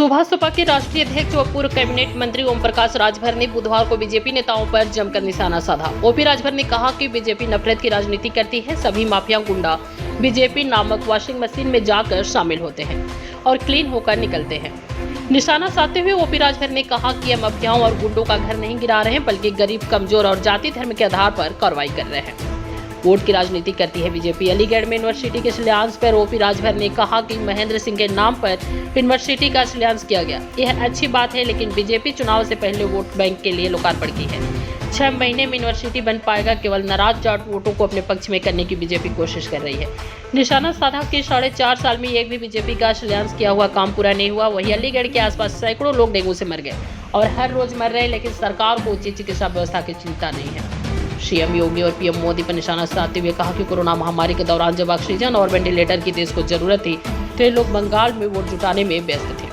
सुभाष के राष्ट्रीय अध्यक्ष व पूर्व कैबिनेट मंत्री ओम प्रकाश राजभर ने बुधवार को बीजेपी नेताओं पर जमकर निशाना साधा। ओपी राजभर ने कहा कि बीजेपी नफरत की राजनीति करती है। सभी माफिया गुंडा बीजेपी नामक वॉशिंग मशीन में जाकर शामिल होते हैं और क्लीन होकर निकलते हैं। निशाना साधते हुए ओपी राजभर ने कहा कि हम माफियाओं और गुंडों का घर नहीं गिरा रहे हैं, बल्कि गरीब, कमजोर और जाति धर्म के आधार पर कार्रवाई कर रहे हैं। वोट की राजनीति करती है बीजेपी। अलीगढ़ में यूनिवर्सिटी के शिलान्यास पर ओपी राजभर ने कहा कि महेंद्र सिंह के नाम पर यूनिवर्सिटी का शिलान्यास किया गया। यह अच्छी बात है, लेकिन बीजेपी चुनाव से पहले वोट बैंक के लिए लोकार्पण की है। 6 महीने में यूनिवर्सिटी बन पाएगा। केवल नाराज जाट वोटों को अपने पक्ष में करने की बीजेपी कोशिश कर रही है। निशाना साधा कि 4.5 साल में एक भी बीजेपी का शिलान्यास किया हुआ काम पूरा नहीं हुआ। वहीं अलीगढ़ के आसपास सैकड़ों लोग डेंगू से मर गए और हर रोज मर रहे, लेकिन सरकार को उचित चिकित्सा व्यवस्था की चिंता नहीं है। सीएम योगी और पीएम मोदी पर निशाना साधते हुए कहा कि कोरोना महामारी के दौरान जब ऑक्सीजन और वेंटिलेटर की देश को जरूरत थी, तो ये लोग बंगाल में वोट जुटाने में व्यस्त थे।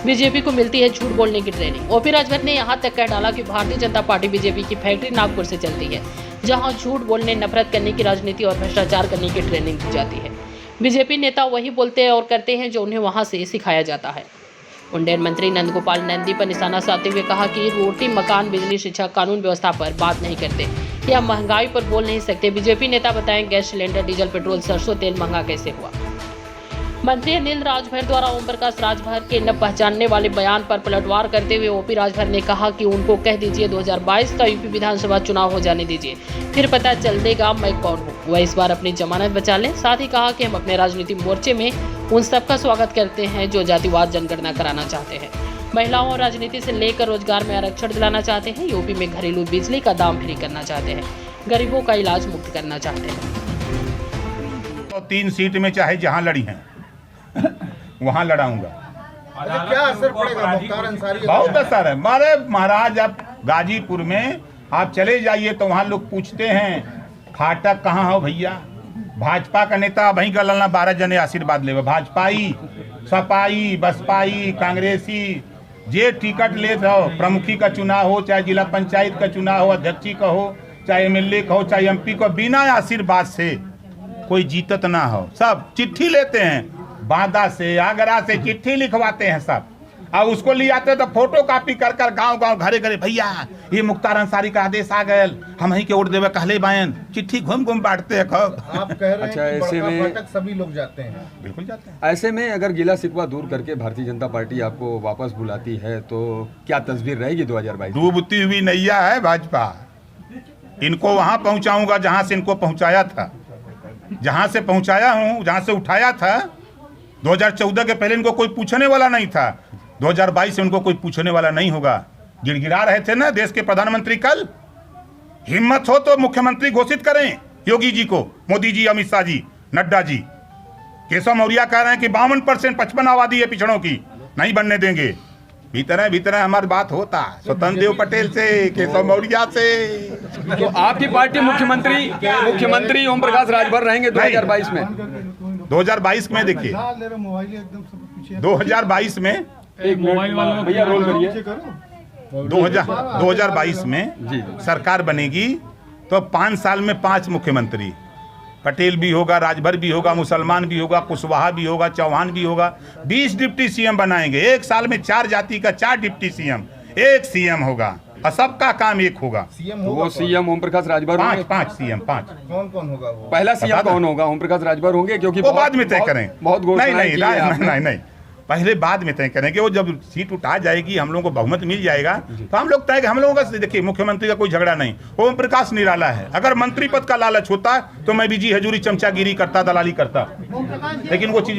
बीजेपी को मिलती है झूठ बोलने की ट्रेनिंग। ओपी राजभर ने यहां तक कह डाला कि भारतीय जनता पार्टी बीजेपी की फैक्ट्री नागपुर से चलती है, जहां झूठ बोलने, नफरत करने की राजनीति और भ्रष्टाचार करने की ट्रेनिंग दी जाती है। बीजेपी नेता वही बोलते हैं और करते हैं जो उन्हें वहां से सिखाया जाता है। उड्डयन मंत्री नंदगोपाल नंदी पर निशाना साधते हुए कहा कि रोटी, मकान, बिजली, शिक्षा, कानून व्यवस्था पर बात नहीं करते या महंगाई पर बोल नहीं सकते। बीजेपी नेता बताएं गैस सिलेंडर, डीजल, पेट्रोल, सरसों तेल महंगा कैसे हुआ। मंत्री अनिल राजभर द्वारा ओम प्रकाश राजभर के न पहचानने वाले बयान पर पलटवार करते हुए ओपी राजभर ने कहा कि उनको कह दीजिए 2022 का यूपी विधानसभा चुनाव हो जाने दीजिए, फिर पता चल देगा मैं कौन हूँ। वह इस बार अपनी जमानत बचा लें। साथ ही कहा कि हम अपने राजनीतिक मोर्चे में उन सबका स्वागत करते हैं जो जातिवाद जनगणना कराना चाहते हैं, महिलाओं और राजनीति से लेकर रोजगार में आरक्षण दिलाना चाहते हैं, यूपी में घरेलू बिजली का दाम फ्री करना चाहते हैं, गरीबों का इलाज मुक्त करना चाहते हैं। तो 3 सीट में चाहे जहां लड़ी हैं वहां लड़ाऊंगा। क्या असर पड़ेगा? मुख्तार अंसारी बहुत असर है। मारे महाराज, अब गाजीपुर में आप चले जाइए तो वहां लोग पूछते हैं फाटक कहाँ हो भैया। भाजपा का नेता वहीं का ललना 12 जने आशीर्वाद ले, भाजपाई, सपाई, बसपाई, कांग्रेसी जे टिकट ले हो, प्रमुखी का चुनाव हो, चाहे जिला पंचायत का चुनाव हो, अध्यक्षी का हो, चाहे एमएलए का हो, चाहे एमपी का, बिना आशीर्वाद से कोई जीतत ना हो। सब चिट्ठी लेते हैं, बांदा से, आगरा से चिट्ठी लिखवाते हैं सब, और उसको ले आते तो फोटो कॉपी कर कर गांव-गांव, घरे-घरे, भैया ये मुख्तार अंसारी का आदेश आ गया, हम ही के वोट देवे कहले बायन, चिट्ठी घूम-घूम बांटते हैं। आप कह रहे अच्छा, हैं कि ऐसे में फाटक सभी लोग जाते हैं। बिल्कुल जाते हैं। ऐसे में अगर गिला शिकवा दूर करके भारतीय जनता पार्टी आपको वापस बुलाती है तो क्या तस्वीर रहेगी 2022? डूबती हुई नैया है भाजपा। इनको वहां पहुंचाऊंगा जहां से इनको पहुंचाया था, जहां से पहुंचाया हूं, जहां से उठाया था। 2014 के पहले इनको कोई पूछने वाला नहीं था, 2022 से उनको कोई पूछने वाला नहीं होगा। गिड़गिड़ा रहे थे ना देश के प्रधानमंत्री कल। हिम्मत हो तो मुख्यमंत्री घोषित करें योगी जी को, मोदी जी, अमित शाह जी, नड्डा जी। केशव मौर्य कह रहे हैं कि 52% 55 आबादी है पिछड़ों की, नहीं बनने देंगे। भीतर हमारी बात होता स्वतंत्र देव पटेल से, केशव मौर्य से। तो आपकी पार्टी मुख्यमंत्री ओम प्रकाश राजभर रहेंगे 2022 में? 2022 में देखिए, 2022 में एक मोबाइल वाला भैया रोल करिए। 2022 में जी सरकार बनेगी तो 5 साल में 5 मुख्यमंत्री, पटेल भी होगा, राजभर भी होगा, मुसलमान भी होगा, कुशवाहा भी होगा, चौहान भी होगा। 20 डिप्टी सीएम बनाएंगे। 1 साल में 4 जाति का 4 डिप्टी सीएम, 1 सीएम होगा और सबका काम एक होगा। सीएम तो होगा वो सीएम ओम प्रकाश राजभर होंगे? 5 सीएम, 5। कौन होगा वो? पहला सीएम कौन होगा? ओम प्रकाश राजभर होंगे? क्योंकि वो बाद में तय करें। बहुत नहीं, पहले बाद में तय करेंगे। वो जब सीट उठा जाएगी, हम लोगों को बहुमत मिल जाएगा तो हम लोग तय। हम लोगों का देखिए, मुख्यमंत्री का कोई झगड़ा नहीं। ओम प्रकाश निराला है। अगर मंत्री पद का लालच होता तो मैं भी जी हजूरी, चमचागिरी करता, दलाली करता, लेकिन वो चीज